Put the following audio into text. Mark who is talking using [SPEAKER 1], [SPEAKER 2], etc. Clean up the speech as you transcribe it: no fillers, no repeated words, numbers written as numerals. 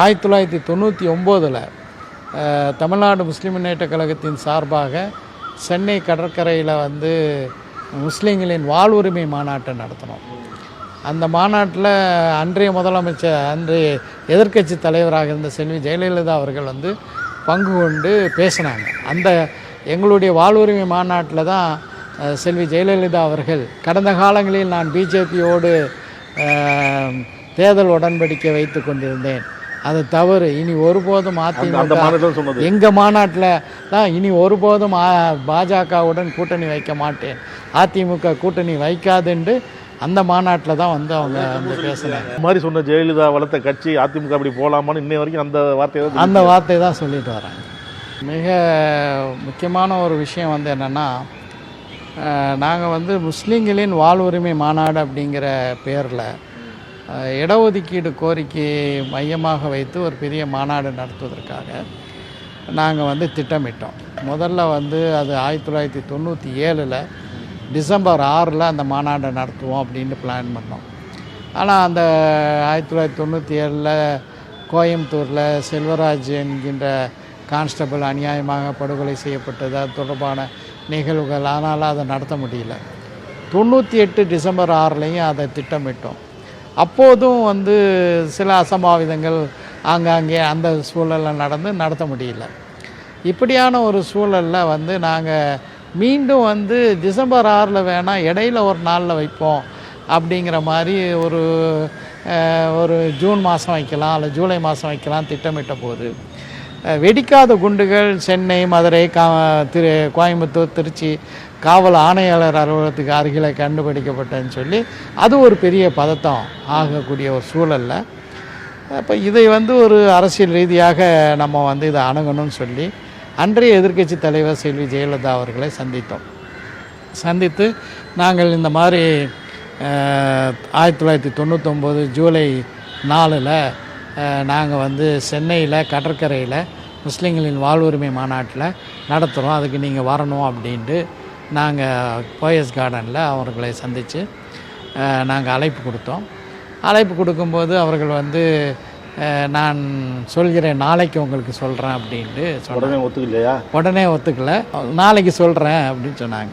[SPEAKER 1] 1999 தமிழ்நாடு முஸ்லீம் முன்னேற்ற கழகத்தின் சார்பாக சென்னை கடற்கரையில் வந்து முஸ்லீம்களின் வாழ்வுரிமை மாநாட்டை நடத்தினோம். அந்த மாநாட்டில் அன்றைய முதலமைச்சர், அன்றைய எதிர்க்கட்சி தலைவராக இருந்த செல்வி ஜெயலலிதா அவர்கள் வந்து பங்கு கொண்டு பேசினாங்க. அந்த எங்களுடைய வாழ்வுரிமை மாநாட்டில் தான் செல்வி ஜெயலலிதா அவர்கள், கடந்த காலங்களில் நான் பிஜேபியோடு தேர்தல் உடன்படிக்கை வைத்து கொண்டிருந்தேன், அது தவறு, இனி ஒருபோதும் அதிமுக எங்கள் மாநாட்டில் தான் இனி ஒருபோதும் பாஜகவுடன் கூட்டணி வைக்க மாட்டேன், அதிமுக கூட்டணி வைக்காதுன்னு அந்த மாநாட்டில் தான் வந்து அவங்க வந்து பேசுனாங்க.
[SPEAKER 2] இந்த மாதிரி சொன்ன ஜெயலலிதா வளர்த்த கட்சி அதிமுக அப்படி போகலாமான்னு இன்னை வரைக்கும் அந்த
[SPEAKER 1] வார்த்தை தான் சொல்லிட்டு வராங்க. மிக முக்கியமான ஒரு விஷயம் வந்து என்னென்னா, நாங்கள் வந்து முஸ்லீம்களின் வாழ்வுரிமை மாநாடு அப்படிங்கிற பேரில் இடஒதுக்கீடு கோரிக்கை மையமாக வைத்து ஒரு பெரிய மாநாடு நடத்துவதற்காக நாங்கள் வந்து திட்டமிட்டோம். முதல்ல வந்து அது 1997 டிசம்பர் 6 அந்த மாநாட்டை நடத்துவோம் அப்படின்னு பிளான் பண்ணோம். ஆனால் அந்த 1997 கோயம்புத்தூரில் செல்வராஜ் என்கின்ற கான்ஸ்டபிள் அநியாயமாக படுகொலை செய்யப்பட்டது, அது தொடர்பான நிகழ்வுகள், அதனால் அதை நடத்த முடியல. 98 டிசம்பர் 6 அதை திட்டமிட்டோம். அப்போதும் வந்து சில அசம்பாவிதங்கள் ஆங்காங்கே அந்த சூழலில் நடத்த முடியல. இப்படியான ஒரு சூழலில் வந்து நாங்கள் மீண்டும் வந்து டிசம்பர் 6 வேணால் இடையில ஒரு நாளில் வைப்போம் அப்படிங்கிற மாதிரி ஒரு ஜூன் மாதம் வைக்கலாம், அல்ல ஜூலை மாதம் வைக்கலாம் திட்டமிட்ட போது வெடிக்காத குண்டுகள் சென்னை, மதுரை, கோயம்புத்தூர், திருச்சி காவல் ஆணையாளர் அலுவலகத்துக்கு அருகில் கண்டுபிடிக்கப்பட்டதுன்னு சொல்லி அது ஒரு பெரிய பதட்டம் ஆகக்கூடிய ஒரு சூழலில் இப்போ இதை வந்து ஒரு அரசியல் ரீதியாக நம்ம வந்து இதை அணுகணும்னு சொல்லி அன்றைய எதிர்க்கட்சி தலைவர் செல்வி ஜெயலலிதா அவர்களை சந்தித்து நாங்கள் இந்த மாதிரி 1999 ஜூலை 4 நாங்கள் வந்து சென்னையில் கடற்கரையில் முஸ்லீம்களின் வாழ்வுரிமை மாநாட்டில் நடத்துகிறோம், அதுக்கு நீங்கள் வரணும் அப்படின்ட்டு நாங்கள் போயஸ் கார்டனில் அவர்களை சந்தித்து நாங்கள் அழைப்பு கொடுத்தோம். அழைப்பு கொடுக்கும்போது அவர்கள் வந்து நான் சொல்கிறேன், நாளைக்கு உங்களுக்கு சொல்கிறேன் அப்படின்ட்டு
[SPEAKER 2] உடனே ஒத்துக்கலையா?
[SPEAKER 1] உடனே ஒத்துக்கலை, நாளைக்கு சொல்கிறேன் அப்படின்னு சொன்னாங்க.